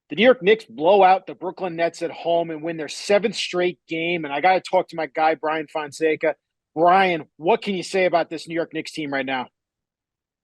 The New York Knicks blow out the Brooklyn Nets at home and win their seventh straight game. And I got to talk to my guy, Brian Fonseca. Brian, what can you say about this New York Knicks team right now?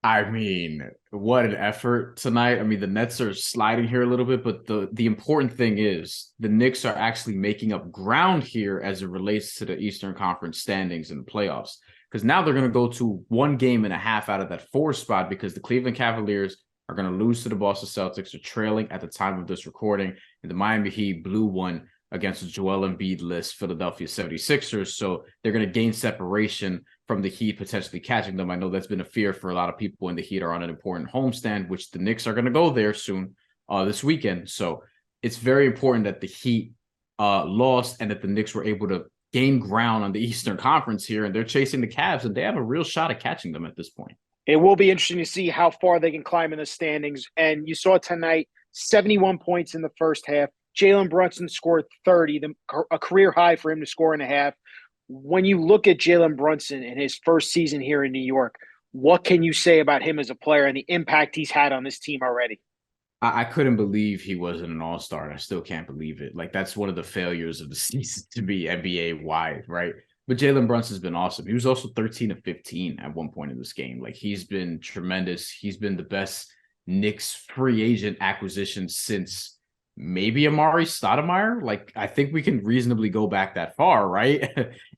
I mean, what an effort tonight. I mean, the Nets are sliding here a little bit, but the important thing is the Knicks are actually making up ground here as it relates to the Eastern Conference standings and the playoffs. Because now they're going to go to 1.5 games out of that 4 spot because the Cleveland Cavaliers are going to lose to the Boston Celtics. They're trailing at the time of this recording, and the Miami Heat blew one against the Joel Embiid-less Philadelphia 76ers. So they're going to gain separation from the Heat potentially catching them. I know that's been a fear for a lot of people when the Heat are on an important homestand, which the Knicks are going to go there soon this weekend. So it's very important that the Heat lost and that the Knicks were able to gain ground on the Eastern Conference here, and they're chasing the Cavs, and they have a real shot at catching them at this point. It will be interesting to see how far they can climb in the standings. And you saw tonight 71 points in the first half. Jalen Brunson scored 30, a career high for him to score and a half. When you look at Jalen Brunson in his first season here in New York, what can you say about him as a player and the impact he's had on this team already? I couldn't believe he wasn't an all-star. And I still can't believe it. Like, that's one of the failures of the season to be NBA wide, right? But Jalen Brunson's been awesome. He was also 13 of 15 at one point in this game. Like, he's been tremendous. He's been the best Knicks free agent acquisition since maybe Amari Stoudemire. Like, I think we can reasonably go back that far, right?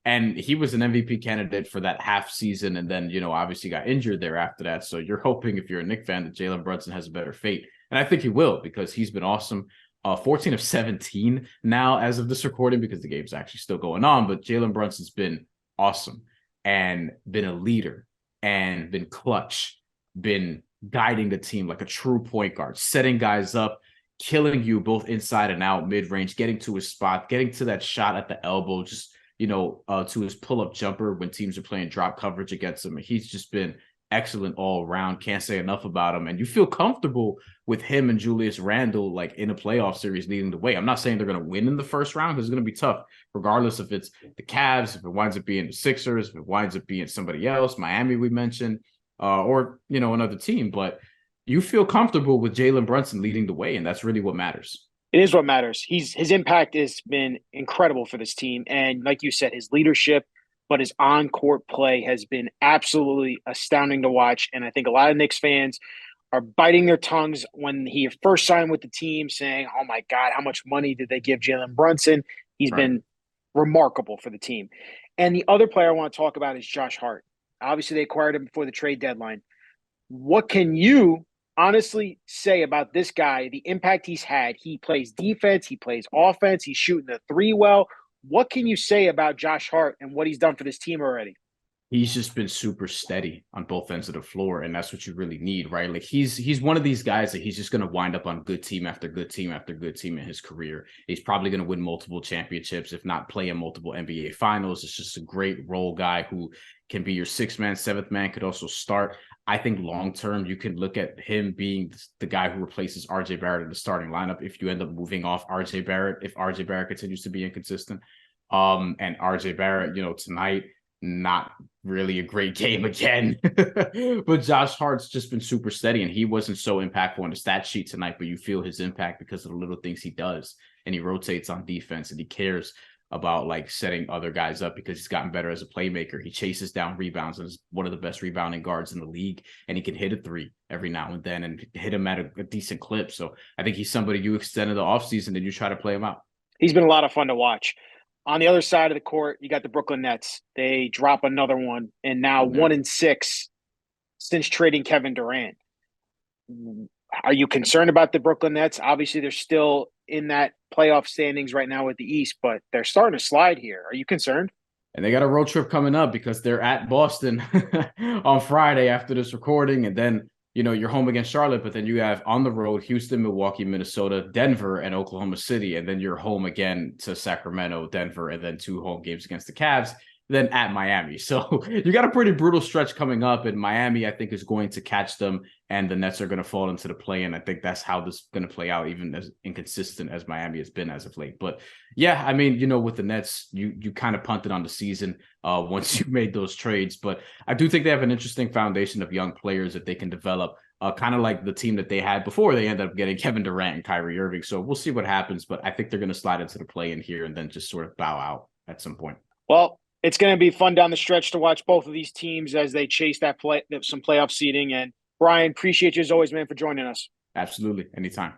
And he was an MVP candidate for that half season, and then, obviously got injured there after that. So you're hoping, if you're a Knicks fan, that Jalen Brunson has a better fate. And I think he will, because he's been awesome. 14 of 17 now as of this recording, because the game's actually still going on. But Jalen Brunson's been awesome and been a leader and been clutch, been guiding the team like a true point guard, setting guys up, killing you both inside and out, mid-range, getting to his spot, getting to that shot at the elbow, just, to his pull-up jumper when teams are playing drop coverage against him. He's just been excellent all around. Can't say enough about him. And you feel comfortable with him and Julius Randle, like, in a playoff series leading the way. I'm not saying they're going to win in the first round, because it's going to be tough, regardless if it's the Cavs, if it winds up being the Sixers, if it winds up being somebody else, Miami we mentioned, or, another team. But you feel comfortable with Jalen Brunson leading the way, and that's really what matters. It is what matters. His impact has been incredible for this team. And like you said, his leadership, but his on-court play has been absolutely astounding to watch. And I think a lot of Knicks fans are biting their tongues when he first signed with the team, saying, oh my God, how much money did they give Jalen Brunson? He's Right. been remarkable for the team. And the other player I want to talk about is Josh Hart. Obviously, they acquired him before the trade deadline. What can you honestly say about this guy, the impact he's had? He plays defense, he plays offense, he's shooting the three well. What can you say about Josh Hart and what he's done for this team already? He's just been super steady on both ends of the floor, and that's what you really need, right? Like, he's one of these guys that he's just going to wind up on good team after good team after good team in his career. He's probably going to win multiple championships, if not play in multiple NBA finals. It's just a great role guy who can be your sixth man, seventh man, could also start. I think long-term, you can look at him being the guy who replaces RJ Barrett in the starting lineup if you end up moving off RJ Barrett, if RJ Barrett continues to be inconsistent. And RJ Barrett, tonight, not really a great game again. But Josh Hart's just been super steady, and he wasn't so impactful on the stat sheet tonight, but you feel his impact because of the little things he does. And he rotates on defense, and he cares about, like, setting other guys up because he's gotten better as a playmaker. He chases down rebounds and is one of the best rebounding guards in the league, and he can hit a three every now and then and hit him at a decent clip. So I think he's somebody you extend in the offseason and you try to play him out. He's been a lot of fun to watch. On the other side of the court, you got the Brooklyn Nets. They drop another one, and now Yeah. 1-6 since trading Kevin Durant. Are you concerned about the Brooklyn Nets? Obviously, they're still in that playoff standings right now with the East, but they're starting to slide here. Are you concerned? And they got a road trip coming up because they're at Boston on Friday after this recording. And then, you're home against Charlotte, but then you have on the road Houston, Milwaukee, Minnesota, Denver, and Oklahoma City. And then you're home again to Sacramento, Denver, and then 2 home games against the Cavs, then at Miami. So you got a pretty brutal stretch coming up, and Miami, I think, is going to catch them, and the Nets are going to fall into the play. And I think that's how this is going to play out, even as inconsistent as Miami has been as of late. But yeah, I mean, with the Nets, you kind of punted on the season once you made those trades. But I do think they have an interesting foundation of young players that they can develop kind of like the team that they had before they ended up getting Kevin Durant and Kyrie Irving. So we'll see what happens, but I think they're going to slide into the play in here and then just sort of bow out at some point. Well, it's going to be fun down the stretch to watch both of these teams as they chase some playoff seeding. And Brian, appreciate you as always, man, for joining us. Absolutely. Anytime.